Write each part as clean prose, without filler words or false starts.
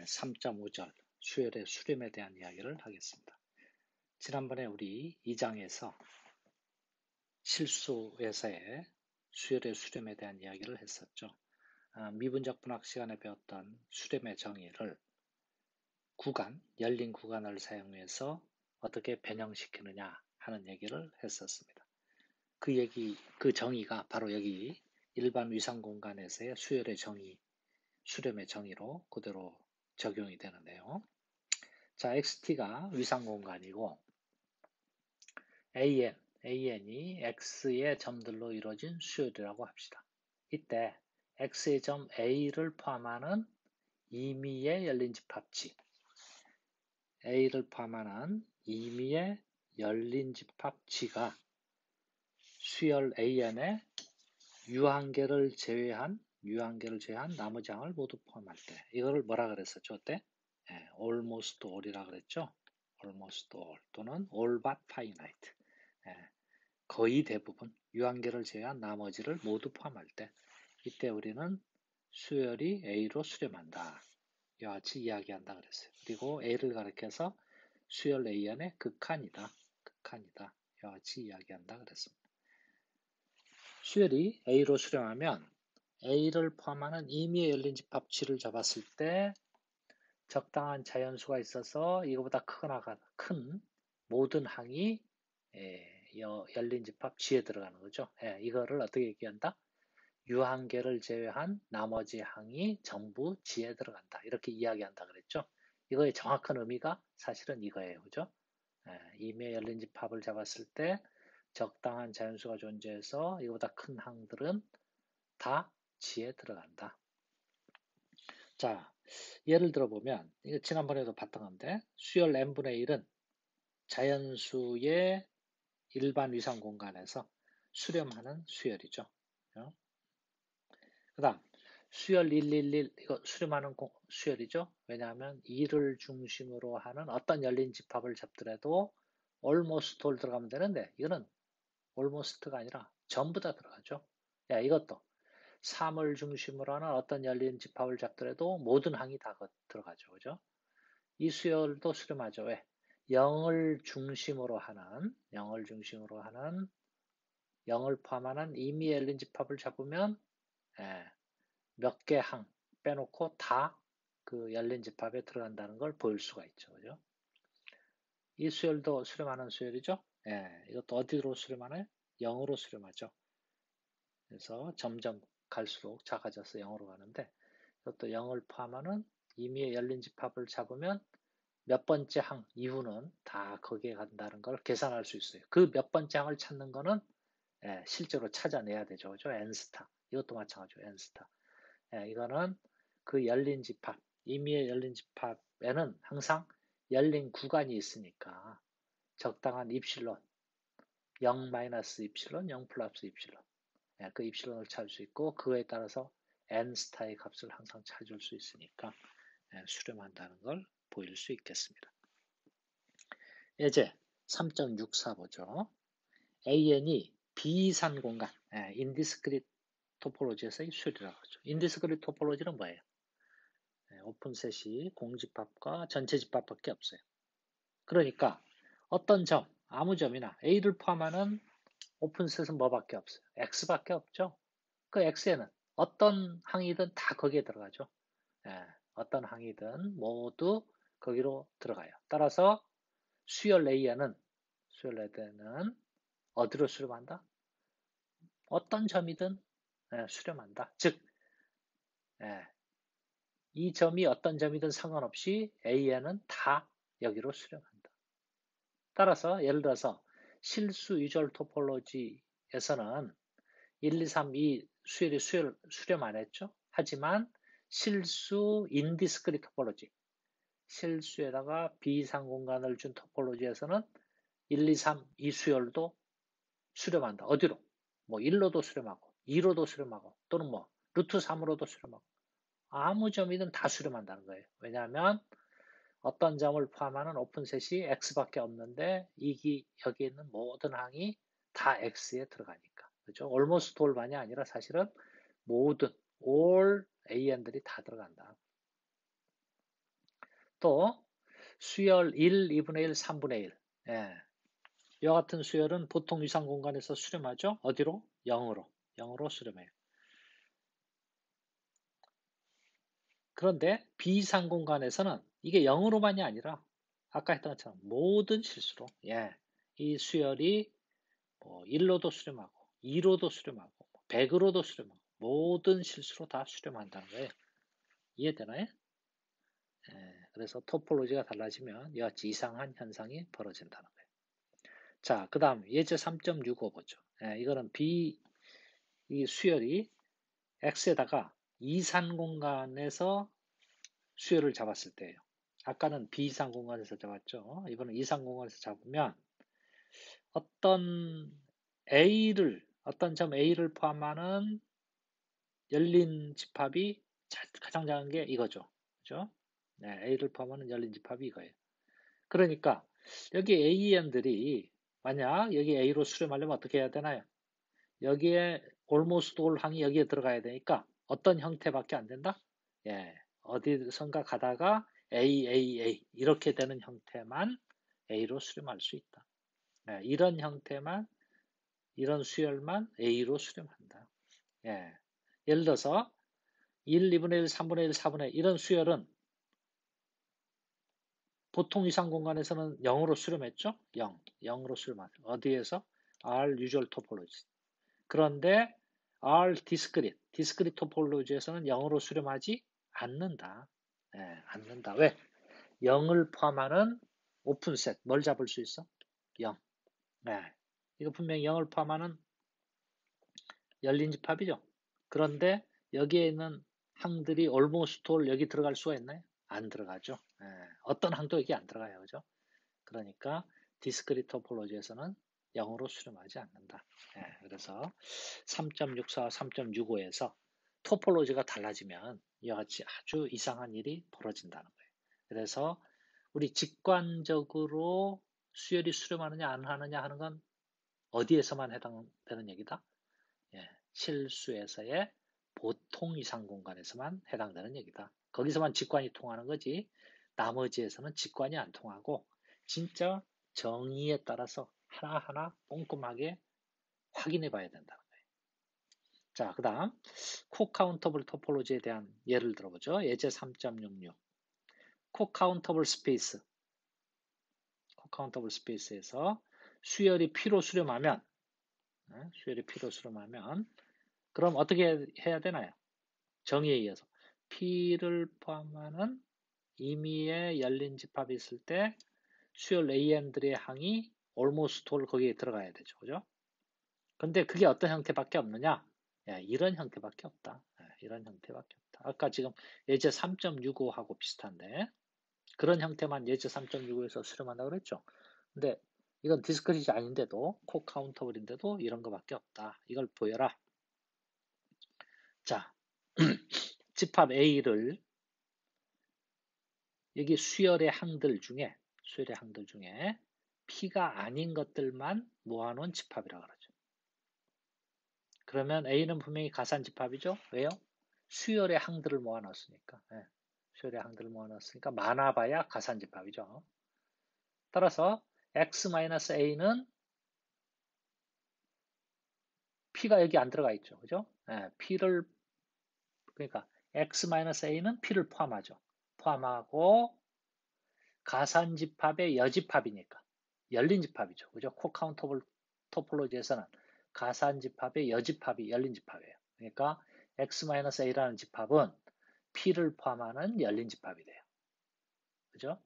3.5절 수열의 수렴에 대한 이야기를 하겠습니다. 지난번에 우리 2장에서 실수에서의 수열의 수렴에 대한 이야기를 했었죠. 미분적 분학 시간에 배웠던 수렴의 정의를 열린 구간을 사용해서 어떻게 변형시키느냐 하는 얘기를 했었습니다. 그 정의가 바로 여기 일반 위상 공간에서의 수열의 정의, 수렴의 정의로 그대로 적용이 되는데요. 자, XT가 위상 공간이고 AN이 X의 점들로 이루어진 수열이라고 합시다. 이때 X의 점 A를 포함하는 임의의 열린 집합치, A를 포함하는 임의의 열린 집합치가 수열 AN의 유한계를 제외한 나머지 항을 모두 포함할 때 이거를 뭐라 그랬었죠? 그때? almost all이라 그랬죠? almost all 또는 all but finite. 거의 대부분 유한계를 제외한 나머지를 모두 포함할 때 이때 우리는 수열이 A로 수렴한다. 이와 같이 이야기한다 그랬어요. 그리고 A를 가리켜서 수열 AN의 극한이다. 이와 같이 이야기한다 그랬습니다. 수열이 A로 수렴하면 A를 포함하는 임의의 열린 집합치를 잡았을 때 적당한 자연수가 있어서 이거보다 큰 모든 항이 열린 집합 G에 들어가는 거죠. 이거를 어떻게 얘기한다? 유한계를 제외한 나머지 항이 전부 G에 들어간다. 이렇게 이야기한다 그랬죠. 이거의 정확한 의미가 사실은 이거예요. 그죠? 임의 열린 집합을 잡았을 때 적당한 자연수가 존재해서 이거보다 큰 항들은 다 G에 들어간다. 자, 예를 들어보면 이거 지난번에도 봤던 건데 수열 n분의 1은 자연수의 일반 위상 공간에서 수렴하는 수열이죠. 그 다음 수열 111 이거 수렴하는 수열이죠. 왜냐하면 2를 중심으로 하는 어떤 열린 집합을 잡더라도 almost all 들어가면 되는데 이거는 almost가 아니라 전부 다 들어가죠. 이것도 3을 중심으로 하는 어떤 열린 집합을 잡더라도 모든 항이 다 들어가죠. 그죠? 이 수열도 수렴하죠. 왜? 0을 중심으로 하는 0을 포함하는 임의 열린 집합을 잡으면 몇 개 항 빼놓고 다 그 열린 집합에 들어간다는 걸 볼 수가 있죠. 그죠? 이 수열도 수렴하는 수열이죠. 이것도 어디로 수렴하나요? 0으로 수렴하죠. 그래서 점점 갈수록 작아져서 0으로 가는데 이것도 0을 포함하는 임의의 열린 집합을 잡으면 몇 번째 항 이후는 다 거기에 간다는 걸 계산할 수 있어요. 그 몇 번째 항을 찾는 거는 실제로 찾아내야 되죠. 그죠? n스타. 이것도 마찬가지죠. n스타. 이거는 그 열린 집합, 임의의 열린 집합에는 항상 열린 구간이 있으니까 적당한 입실론, 0 마이너스 입실론, 0 플러스 입실론. 그 입실론을 찾을 수 있고 그거에 따라서 n스타의 값을 항상 찾을 수 있으니까 수렴한다는 걸 보일 수 있겠습니다. 예제 3.64 보죠. AN이 비이산 공간, 인디스크릿 토폴로지에서의 수열이라고 하죠. 인디스크릿 토폴로지는 뭐예요? 오픈셋이 공집합과 전체 집합밖에 없어요. 그러니까 어떤 점, 아무 점이나 A를 포함하는 오픈셋은 뭐밖에 없어요? X밖에 없죠. 그 X에는 어떤 항이든 다 거기에 들어가죠. 어떤 항이든 모두 거기로 들어가요. 따라서 수열 AN은 어디로 수렴한다? 어떤 점이든 수렴한다. 즉, 이 점이 어떤 점이든 상관없이 AN은 다 여기로 수렴한다. 따라서 예를 들어서 실수 유절 토폴로지에서는 1, 2, 3, 2 수열이 수렴 안 했죠. 하지만 실수 인디스크릿 토폴로지, 실수에다가 비이상 공간을 준 토폴로지에서는 1, 2, 3, 이 수열도 수렴한다. 어디로? 뭐 1로도 수렴하고 2로도 수렴하고 또는 뭐 루트 3으로도 수렴하고 아무 점이든 다 수렴한다는 거예요. 왜냐하면 어떤 점을 포함하는 오픈셋이 X밖에 없는데 여기 있는 모든 항이 다 X에 들어가니까. 그죠? almost all만이 아니라 사실은 모든 all AN들이 다 들어간다. 또 수열 1, 2분의 1, 3분의 1. 예. 이와 같은 수열은 보통 이상 공간에서 수렴하죠. 어디로? 0으로. 0으로 수렴해요. 그런데 비이상 공간에서는 이게 0으로만이 아니라 아까 했던 것처럼 모든 실수로 이 수열이 뭐 1로도 수렴하고 2로도 수렴하고 100으로도 수렴하고 모든 실수로 다 수렴한다는 거예요. 이해되나요? 그래서 토폴로지가 달라지면 이와 같이 이상한 현상이 벌어진다는 거예요. 자, 그 다음 예제 3.65 보죠. 이거는 이 수열이 x에다가 이산 공간에서 수열을 잡았을 때예요. 아까는 비이상 공간에서 잡았죠. 이번엔 이상 공간에서 잡으면 어떤 점 A를 포함하는 열린 집합이 가장 작은 게 이거죠. 그죠? 네, A를 포함하는 열린 집합이 이거예요. 그러니까 여기 AN들이 만약 여기 A로 수렴하려면 어떻게 해야 되나요? 여기에 almost all 항이 여기에 들어가야 되니까 어떤 형태밖에 안 된다? 어디선가 가다가 A 이렇게 되는 형태만 A로 수렴할 수 있다. 이런 형태만 이런 수열만 A로 수렴한다. 예를 들어서 1, 2분의 1, 3분의 1, 4분의 1 이런 수열은 보통 이상 공간에서는 0으로 수렴했죠? 0으로 수렴하죠. 어디에서? R usual topology. 그런데 R discrete 토폴로지에서는 0으로 수렴하지 않는다. 않는다. 왜? 0을 포함하는 오픈셋, 뭘 잡을 수 있어? 0. 이거 분명히 0을 포함하는 열린 집합이죠. 그런데 여기에 있는 항들이 almost all 여기 들어갈 수가 있나요? 안 들어가죠. 어떤 항도 여기 안 들어가요. 그죠? 그러니까 디스크리트 토폴로지에서는 0으로 수렴하지 않는다. 그래서 3.64, 3.65에서 토폴로지가 달라지면 이와 같이 아주 이상한 일이 벌어진다는 거예요. 그래서 우리 직관적으로 수열이 수렴하느냐 안 하느냐 하는 건 어디에서만 해당되는 얘기다? 실수에서의 보통 이상 공간에서만 해당되는 얘기다. 거기서만 직관이 통하는 거지 나머지에서는 직관이 안 통하고 진짜 정의에 따라서 하나하나 꼼꼼하게 확인해 봐야 된다는 거예요. 자, 그 다음 코카운터블 토폴로지에 대한 예를 들어보죠. 예제 3.66 코카운터블 스페이스에서 수열이 P로 수렴하면 그럼 어떻게 해야 되나요? 정의에 의해서 P를 포함하는 임의의 열린 집합이 있을 때 수열 AN들의 항이 almost all 거기에 들어가야 되죠. 그죠? 근데 그게 어떤 형태밖에 없느냐? 이런 형태밖에 없다. 이런 형태밖에 없다. 아까 지금 예제 3.65하고 비슷한데 그런 형태만 예제 3.65에서 수렴한다고 그랬죠. 근데 이건 디스크릿이 아닌데도 코카운터블인데도 이런 거밖에 없다. 이걸 보여라. 자, 집합 A를 여기 수열의 항들 중에 P가 아닌 것들만 모아놓은 집합이라고 그러죠. 그러면 A는 분명히 가산집합이죠. 왜요? 수열의 항들을 모아놨으니까. 수열의 항들을 모아놨으니까 많아봐야 가산집합이죠. 따라서 X-A는 P가 여기 안 들어가 있죠. 그죠? 그러니까 X-A는 P를 포함하죠. 포함하고 가산집합의 여집합이니까 열린 집합이죠. 그죠? 코카운터블 토폴로지에서는 가산집합의 여집합이 열린 집합이에요. 그러니까 X-A라는 집합은 P를 포함하는 열린 집합이 돼요. 그죠?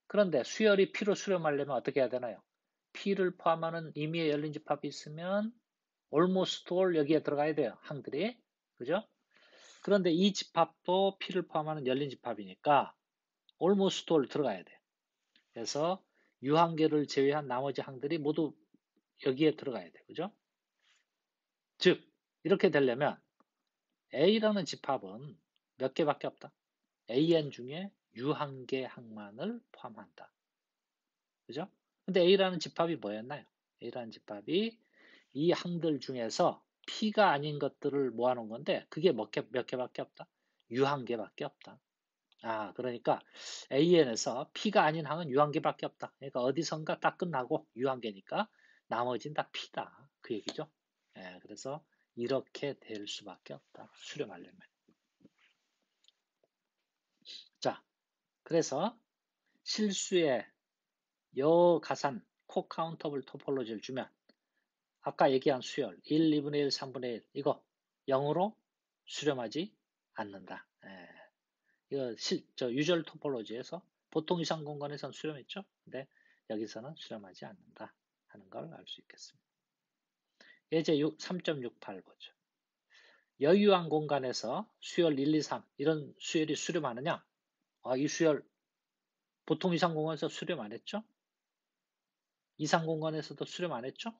그런데 수열이 P로 수렴하려면 어떻게 해야 되나요? P를 포함하는 임의의 열린 집합이 있으면 almost all 여기에 들어가야 돼요. 항들이. 그죠? 그런데 이 집합도 P를 포함하는 열린 집합이니까 almost all 들어가야 돼요. 그래서 유항계를 제외한 나머지 항들이 모두 여기에 들어가야 돼요. 그죠? 즉, 이렇게 되려면 A라는 집합은 몇 개밖에 없다. AN 중에 유항계 항만을 포함한다. 그죠? 근데 A라는 집합이 뭐였나요? A라는 집합이 이 항들 중에서 P가 아닌 것들을 모아놓은 건데 그게 몇 개밖에 없다? 유항계밖에 없다. 그러니까 AN에서 P가 아닌 항은 유한계밖에 없다. 그러니까 어디선가 딱 끝나고 유한계니까 나머지는 다 P다. 그 얘기죠. 예, 그래서 이렇게 될 수밖에 없다. 수렴하려면. 자, 그래서 실수의 여가산 코카운터블 토폴로지를 주면 아까 얘기한 수열 1, 2분의 1, 3분의 1 이거 0으로 수렴하지 않는다. 예. 이거 유절 토폴로지에서 보통 이상 공간에서는 수렴했죠. 근데 여기서는 수렴하지 않는다 하는 걸 알 수 있겠습니다. 예제 3.68 보죠. 여유한 공간에서 수열 1, 2, 3 이런 수열이 수렴하느냐? 이 수열 보통 이상 공간에서 수렴 안 했죠? 이상 공간에서도 수렴 안 했죠?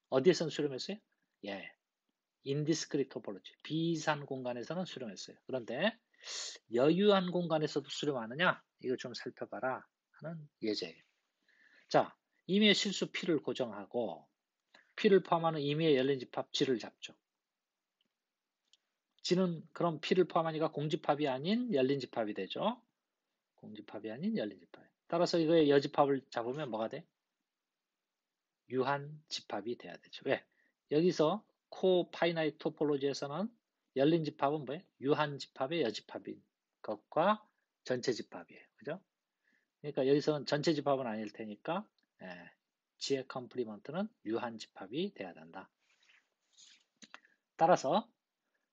어디에서는 수렴했어요? 예, 인디스크리트 토폴로지 비이산 공간에서는 수렴했어요. 그런데 여유한 공간에서도 수렴하느냐? 이거 좀 살펴봐라 하는 예제예요. 자, 임의의 실수 P를 고정하고 P를 포함하는 임의의 열린 집합 G를 잡죠. G는 그럼 P를 포함하니까 공집합이 아닌 열린 집합이 되죠. 공집합이 아닌 열린 집합. 따라서 이거의 여집합을 잡으면 뭐가 돼? 유한 집합이 돼야 되죠. 왜? 여기서 코파이나이트 토폴로지에서는 열린 집합은 뭐예요? 유한 집합의 여집합인 것과 전체 집합이에요. 그죠? 그러니까 여기서는 전체 집합은 아닐 테니까 G의 컴플리먼트는 유한 집합이 돼야 된다. 따라서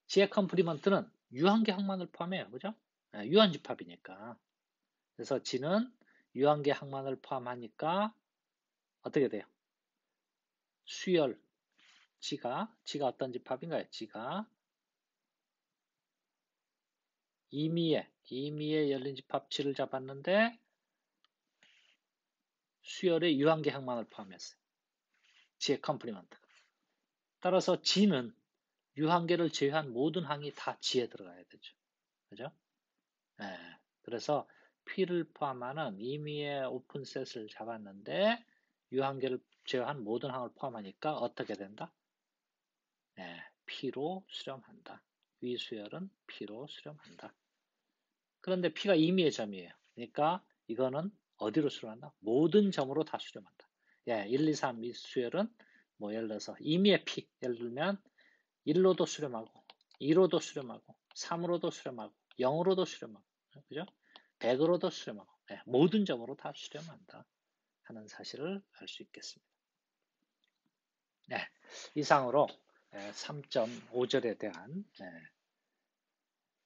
G의 컴플리먼트는 유한계 항만을 포함해요. 그죠? 유한 집합이니까. 그래서 G는 유한계 항만을 포함하니까 어떻게 돼요? 수열 G가 어떤 집합인가요? G가 임의의 열린 집합 G를 잡았는데 수열의 유한계 항만을 포함했어요. G의 컴플리먼트. 따라서 G는 유한계를 제외한 모든 항이 다 G에 들어가야 되죠. 그죠? 예. 그래서 P를 포함하는 임의의 오픈셋을 잡았는데 유한계를 제외한 모든 항을 포함하니까 어떻게 된다? P로 수렴한다. 위 수열은 P로 수렴한다. 그런데 P가 임의의 점이에요. 그러니까 이거는 어디로 수렴한다? 모든 점으로 다 수렴한다. 1, 2, 3 이 수열은 뭐 예를 들어서 임의의 P, 예를 들면 1로도 수렴하고 2로도 수렴하고 3으로도 수렴하고 0으로도 수렴하고 그죠? 100으로도 수렴하고 모든 점으로 다 수렴한다 하는 사실을 알 수 있겠습니다. 이상으로 3.5절에 대한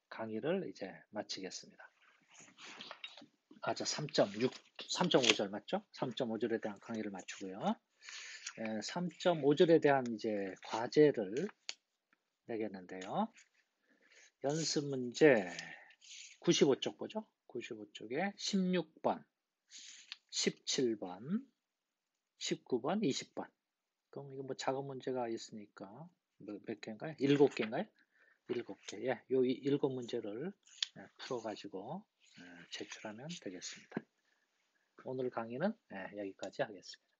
강의를 이제 마치겠습니다. 저 3.5절 맞죠? 3.5절에 대한 강의를 마치고요. 3.5절에 대한 이제 과제를 내겠는데요. 연습 문제 95쪽 보죠. 95쪽에 16번, 17번, 19번, 20번. 그럼 이거 뭐 작은 문제가 있으니까 몇 개인가요? 7개인가요? 7개. 요 7문제를 풀어가지고 제출하면 되겠습니다. 오늘 강의는 여기까지 하겠습니다.